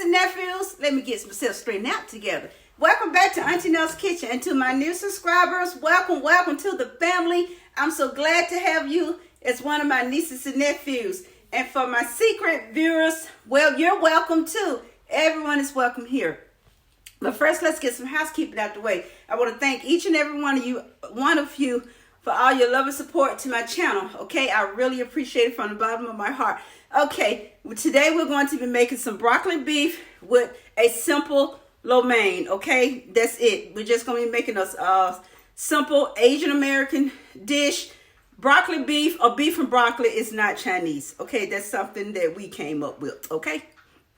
and nephews, let me get myself straightened out together. Welcome back to Auntie Nell's Kitchen, and to my new subscribers, welcome to the family. I'm so glad to have you as one of my nieces and nephews. And for my secret viewers, well, you're welcome too. Everyone is welcome here. But first, let's get some housekeeping out the way. I want to thank each and every one of you for all your love and support to my channel. Okay, I really appreciate it from the bottom of my heart. Okay, today we're going to be making some broccoli beef with a simple lo mein. Okay, that's it. We're just going to be making a simple Asian American dish. Broccoli beef or beef and broccoli is not Chinese. Okay, that's something that we came up with. Okay,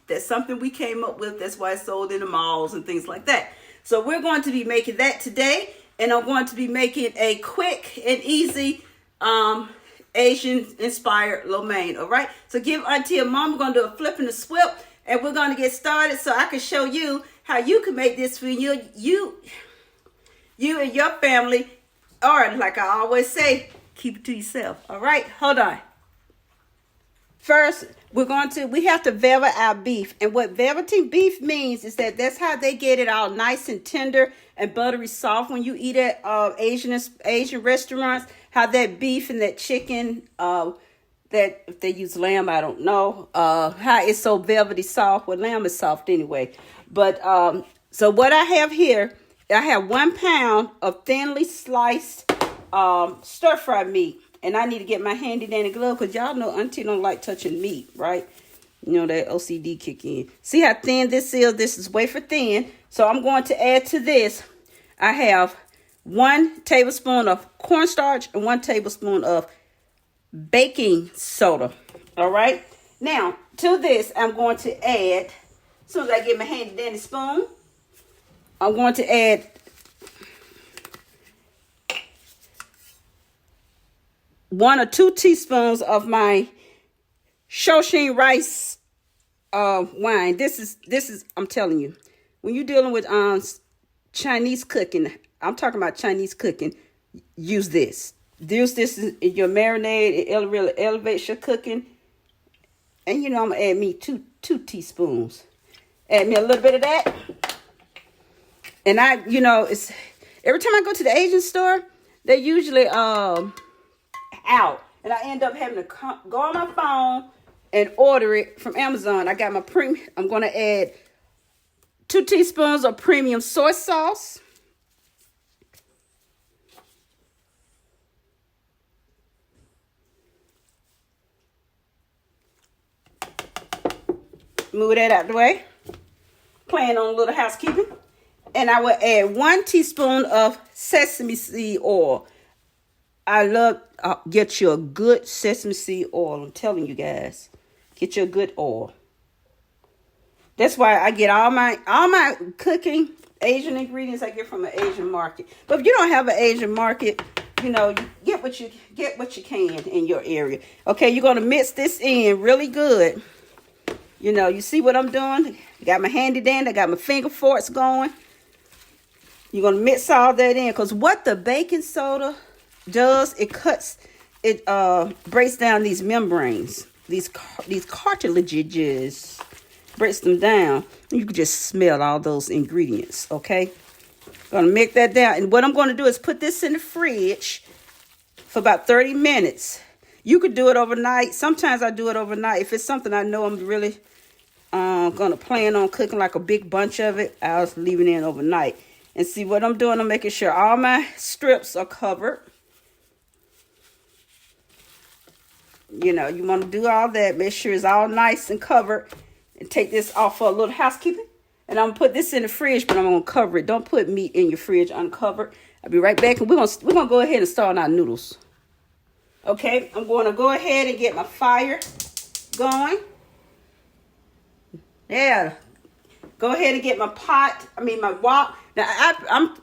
that's something we came up with. That's why it's sold in the malls and things like that. So we're going to be making that today, and I'm going to be making a quick and easy Asian inspired lo mein. All right, so give Auntie a moment. We're going to do a flip and a swip, and we're going to get started so I can show you how you can make this for you and your family, or like I always say, keep it to yourself. All right, hold on. First, we have to velvet our beef. And what velveting beef means is that's how they get it all nice and tender and buttery soft when you eat at Asian restaurants. How that beef and that chicken, that if they use lamb, I don't know, how it's so velvety soft. Well, lamb is soft anyway. But so what I have here, I have 1 pound of thinly sliced stir-fry meat. And I need to get my handy dandy glove because y'all know Auntie don't like touching meat, right? You know, that OCD kick in. See how thin this is? This is wafer thin. So I'm going to add to this. I have 1 tablespoon of cornstarch and 1 tablespoon of baking soda. All right. Now, to this, I'm going to add, as soon as I get my handy dandy spoon, I'm going to add 1 or 2 teaspoons of my Shoshine rice wine. This is I'm telling you, when you're dealing with Chinese cooking, I'm talking about Chinese cooking, use this. Use this in your marinade. It really elevates your cooking. And you know, I'm gonna add me two teaspoons. Add me a little bit of that. And it's every time I go to the Asian store, they usually out, and I end up having to go on my phone and order it from Amazon. I got my premium. I'm going to add 2 teaspoons of premium soy sauce. Move that out the way. Playing on a little housekeeping. And I will add 1 teaspoon of sesame seed oil. I love, get you a good sesame seed oil. I'm telling you guys, get you a good oil. That's why I get all my cooking Asian ingredients I get from an Asian market. But if you don't have an Asian market, you get what you can in your area. Okay, you're gonna mix this in really good. You see what I'm doing? I got my handy dandy. I got my finger forks going. You're gonna mix all that in, because what the baking soda does, it breaks down these membranes, these cartilages, breaks them down. You can just smell all those ingredients. Okay, gonna make that down, and what I'm going to do is put this in the fridge for about 30 minutes. You could do it overnight. Sometimes I do it overnight if it's something I know I'm really gonna plan on cooking, like a big bunch of it. I'll leave it in overnight. And see what I'm doing, I'm making sure all my strips are covered. You want to do all that. Make sure it's all nice and covered. And take this off for a little housekeeping. And I'm going to put this in the fridge, but I'm going to cover it. Don't put meat in your fridge uncovered. I'll be right back. And we're going to go ahead and start on our noodles. Okay, I'm going to go ahead and get my fire going. Yeah. Go ahead and get my my wok. Now, I'm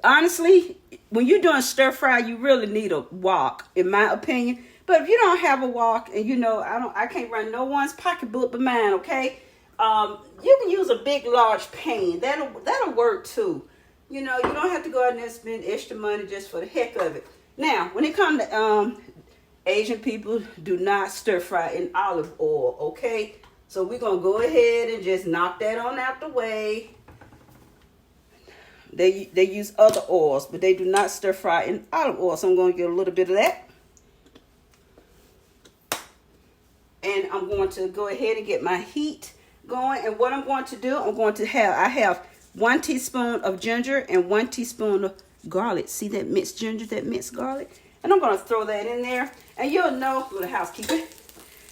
honestly, when you're doing stir fry, you really need a wok, in my opinion. But if you don't have a wok, and I can't run no one's pocketbook but mine, okay? You can use a big, large pan. That'll work too. You don't have to go out there and spend extra money just for the heck of it. Now, when it comes to Asian people, do not stir fry in olive oil, okay? So we're going to go ahead and just knock that on out the way. They use other oils, but they do not stir fry in olive oil. So I'm going to get a little bit of that. And I'm going to go ahead and get my heat going. And what I'm going to do, I have 1 teaspoon of ginger and 1 teaspoon of garlic. See that minced ginger, that minced garlic? And I'm going to throw that in there. And you'll know, little housekeeper,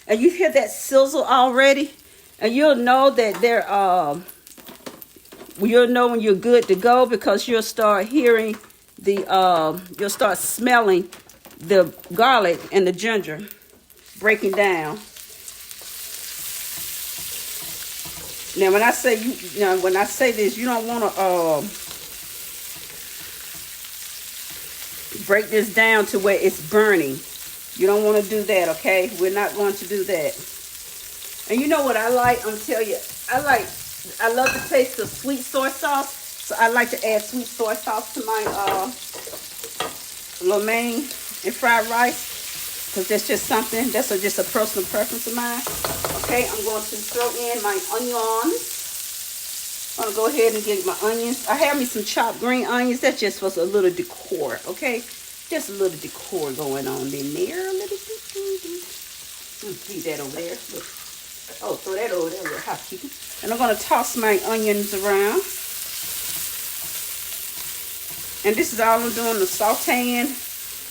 and you hear that sizzle already. And you'll know that you'll know when you're good to go, because you'll start hearing you'll start smelling the garlic and the ginger breaking down. Now, when I say this, you don't want to break this down to where it's burning. You don't want to do that, okay? We're not going to do that. And you know what I like? I'm gonna tell you, I love the taste of sweet soy sauce. So I like to add sweet soy sauce to my lo mein and fried rice, because that's just something, that's just a personal preference of mine. Okay, I'm going to throw in my onions. I'm gonna go ahead and get my onions. I have me some chopped green onions. That's just for a little decor, okay? Just a little decor going on in there. A little leave that over there. Oh, throw that over there, little housekeeping. And I'm gonna toss my onions around. And this is all I'm doing, the sauteing.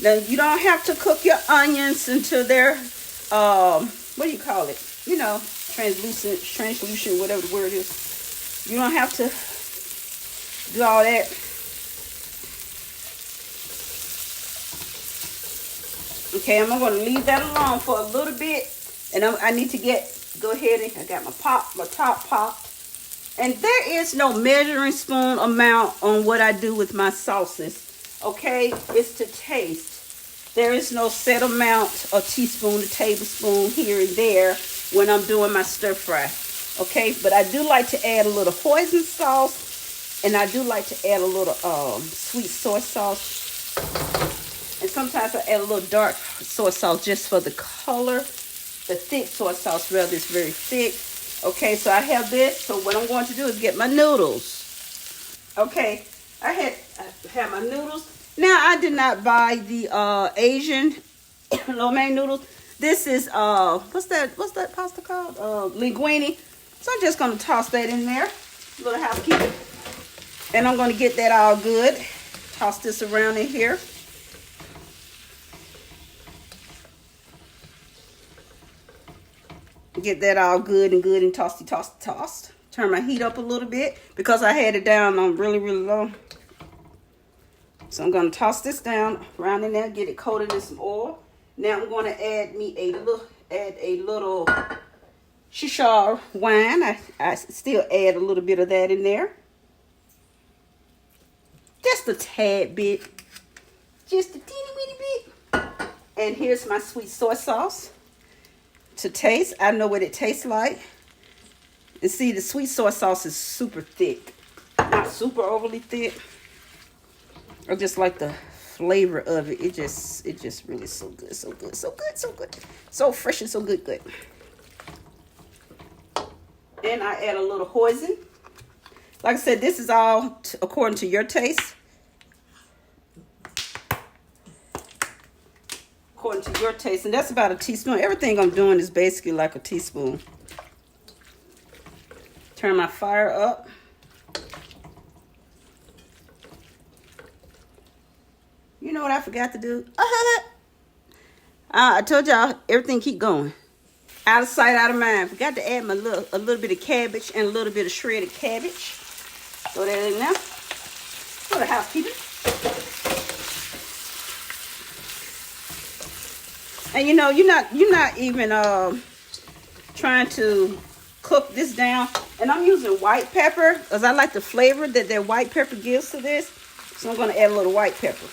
Now, you don't have to cook your onions until they're, what do you call it? You know, translucent, whatever the word is. You don't have to do all that. Okay, I'm going to leave that alone for a little bit. And I need to go ahead and, I got my top popped. And there is no measuring spoon amount on what I do with my sauces. Okay, it's to taste. There is no set amount, a teaspoon, a tablespoon here and there when I'm doing my stir fry. Okay, but I do like to add a little hoisin sauce, and I do like to add a little sweet soy sauce. And sometimes I add a little dark soy sauce just for the color. The thick soy sauce, rather, is very thick. Okay, so I have this. So what I'm going to do is get my noodles. Okay, I have my noodles. Now, I did not buy the Asian lo mein noodles. This is, what's that pasta called? Linguine. So I'm just going to toss that in there. A little housekeeping. And I'm going to get that all good. Toss this around in here. Get that all good and tossed. Turn my heat up a little bit because I had it down on really, really low. So I'm going to toss this down around in there, get it coated in some oil. Now I'm going to add a little shisha wine. I still add a little bit of that in there. Just a tad bit. Just a teeny weeny bit. And here's my sweet soy sauce. To taste, I know what it tastes like. And see, the sweet soy sauce is super thick. Not super overly thick. I just like the flavor of it. It just really so good. So fresh and so good. Then I add a little hoisin. Like I said, this is all according to your taste. According to your taste. And that's about a teaspoon. Everything I'm doing is basically like a teaspoon. Turn my fire up. You know what I forgot to do? I told y'all, everything keep going. Out of sight, out of mind. Forgot to add a little bit of cabbage and a little bit of shredded cabbage. Throw that in there. For the housekeeping. And you know, you're not even trying to cook this down. And I'm using white pepper because I like the flavor that white pepper gives to this. So I'm going to add a little white pepper.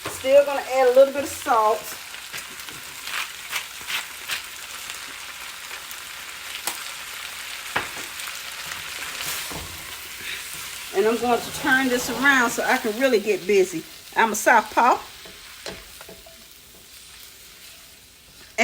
Still going to add a little bit of salt. And I'm going to turn this around so I can really get busy. I'm a southpaw.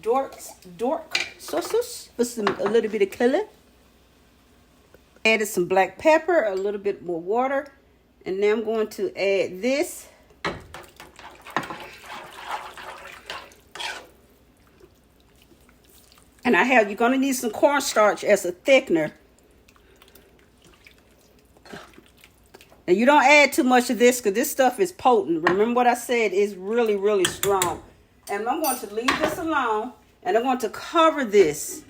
dark sauce with a little bit of color. Added some black pepper, a little bit more water, and now I'm going to add this. And you're going to need some cornstarch as a thickener. And you don't add too much of this because this stuff is potent. Remember what I said, it's really, really strong. And I'm going to leave this alone, and I'm going to cover this.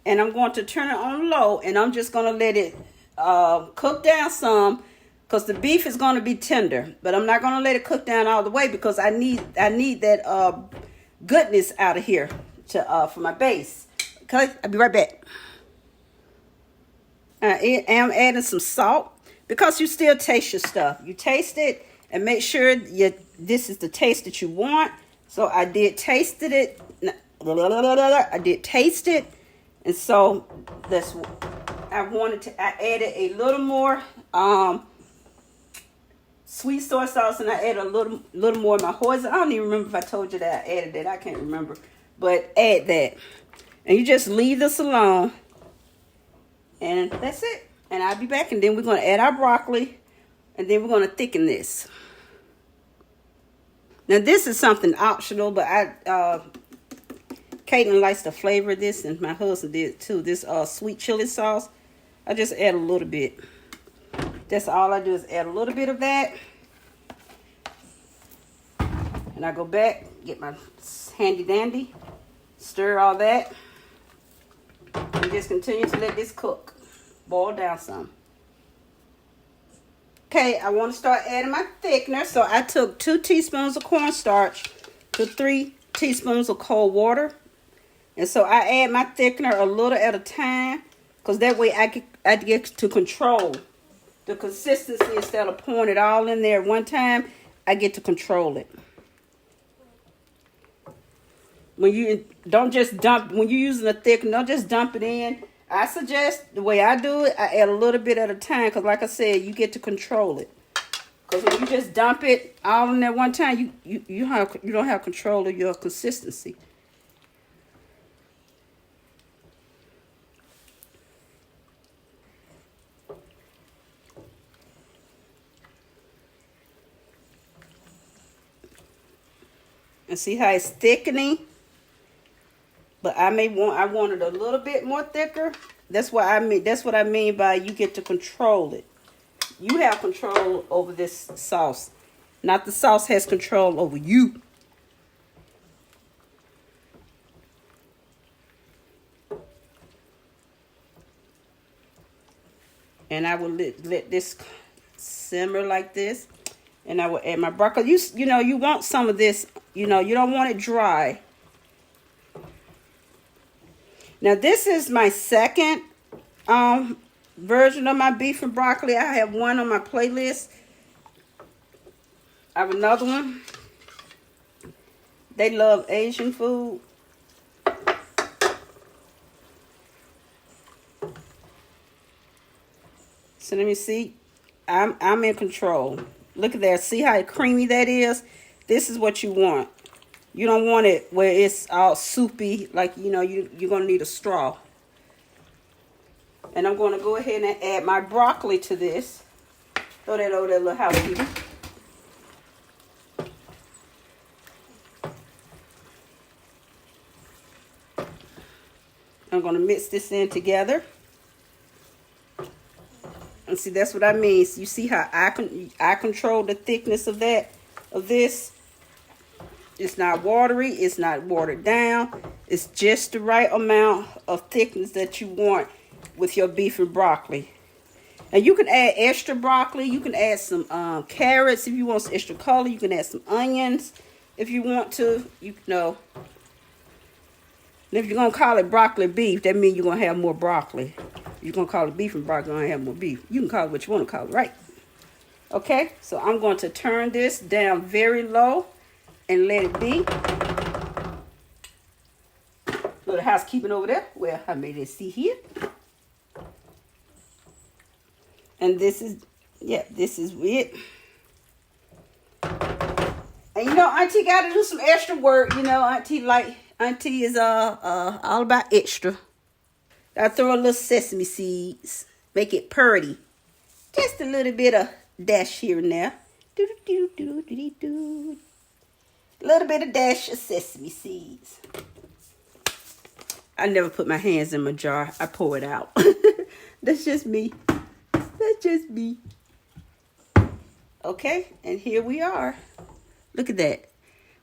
And I'm going to turn it on low, and I'm just going to let it cook down some because the beef is going to be tender. But I'm not going to let it cook down all the way because I need that goodness out of here for my base. Okay, I'll be right back. I am adding some salt because you still taste your stuff. You taste it and make sure this is the taste that you want. So I did taste it. I did taste it. And so I added a little more sweet soy sauce, and I added a little more of my hoisin. I don't even remember if I told you that I added that. I can't remember. But add that. And you just leave this alone. And that's it. And I'll be back, and then we're going to add our broccoli, and then we're going to thicken this. Now this is something optional, but Caitlin likes to flavor this, and my husband did too. This sweet chili sauce, I just add a little bit. That's all I do is add a little bit of that. And I go back, get my handy dandy, stir all that, and just continue to let this cook, boil down some. Okay, I want to start adding my thickener. So I took 2 teaspoons of cornstarch to 3 teaspoons of cold water. And so I add my thickener a little at a time, because that way I get to control the consistency instead of pouring it all in there at one time. I get to control it. When you don't just dump, when you're using a thickener, don't just dump it in. I suggest the way I do it, I add a little bit at a time, because like I said, you get to control it. Because when you just dump it all in there one time, you don't have control of your consistency. And see how it's thickening? But I want it a little bit more thicker. That's what I mean by you get to control it. You have control over this sauce. Not the sauce has control over you. And I will let this simmer like this. And I will add my broccoli. You know, you want some of this, you don't want it dry. Now, this is my second version of my beef and broccoli. I have one on my playlist. I have another one. They love Asian food. So let me see. I'm in control. Look at that. See how creamy that is? This is what you want. You don't want it where it's all soupy, like, you're going to need a straw. And I'm going to go ahead and add my broccoli to this. Throw that over there, little housekeeper. I'm going to mix this in together. And see, that's what I mean. So you see how I control the thickness of this. It's not watery. It's not watered down. It's just the right amount of thickness that you want with your beef and broccoli. And you can add extra broccoli. You can add some carrots if you want some extra color. You can add some onions if you want to. You know. And if you're going to call it broccoli beef, that means you're going to have more broccoli. You're going to call it beef and broccoli, you're going to have more beef. You can call it what you want to call it, right? Okay, so I'm going to turn this down very low and let it be. Little housekeeping over there. Well, I made it see here. And this is it. And Auntie got to do some extra work. Auntie like Auntie is all about extra. I throw a little sesame seeds. Make it purty. Just a little bit of dash here and there. Do. A little bit of dash of sesame seeds. I never put my hands in my jar. I pour it out. That's just me. That's just me. Okay, and here we are. Look at that.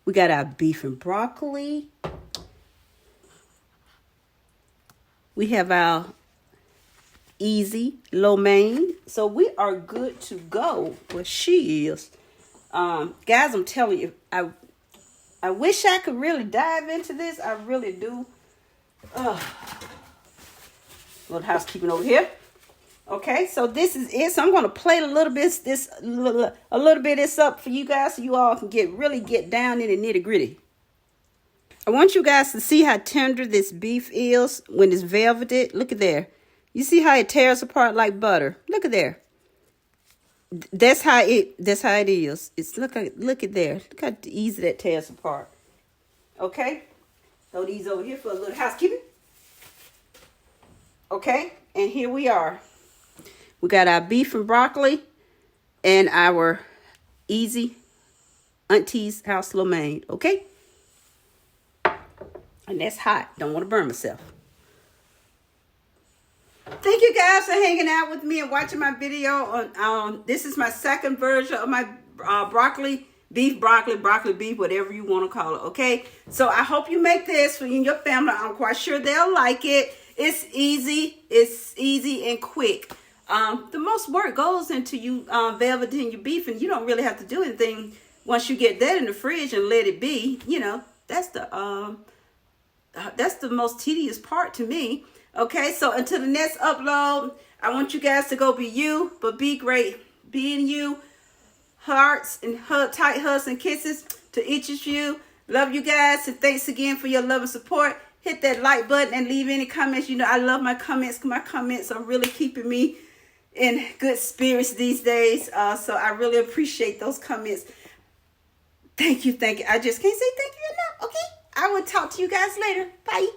We got our beef and broccoli. We have our easy lo mein. So we are good to go. Well, she is. Guys, I'm telling you, I wish I could really dive into this. I really do. Little housekeeping over here. Okay, so this is it. So I'm going to plate a little bit of this up for you guys so you all can really get down in the nitty gritty. I want you guys to see how tender this beef is when it's velveted. Look at there. You see how it tears apart like butter. Look at there. That's how it is. It's look at there. Look how easy that tears apart. Okay. Throw these over here for a little housekeeping. Okay, and here we are. We got our beef and broccoli and our easy Auntie's house lo mein. Okay. And that's hot. Don't want to burn myself. Thank you guys for hanging out with me and watching my video on this is my second version of my broccoli beef, whatever you want to call it. Okay, so I hope you make this for you and your family. I'm quite sure they'll like it. It's easy and quick. The most work goes into you velveting your beef, and you don't really have to do anything once you get that in the fridge and let it be. You know, that's the most tedious part to me. Okay, so until the next upload, I want you guys to go be you, but be great. Being you. Hearts and tight hugs and kisses to each of you. Love you guys, and thanks again for your love and support. Hit that like button and leave any comments. You know, I love my comments. My comments are really keeping me in good spirits these days. So I really appreciate those comments. Thank you. I just can't say thank you enough. Okay, I will talk to you guys later. Bye.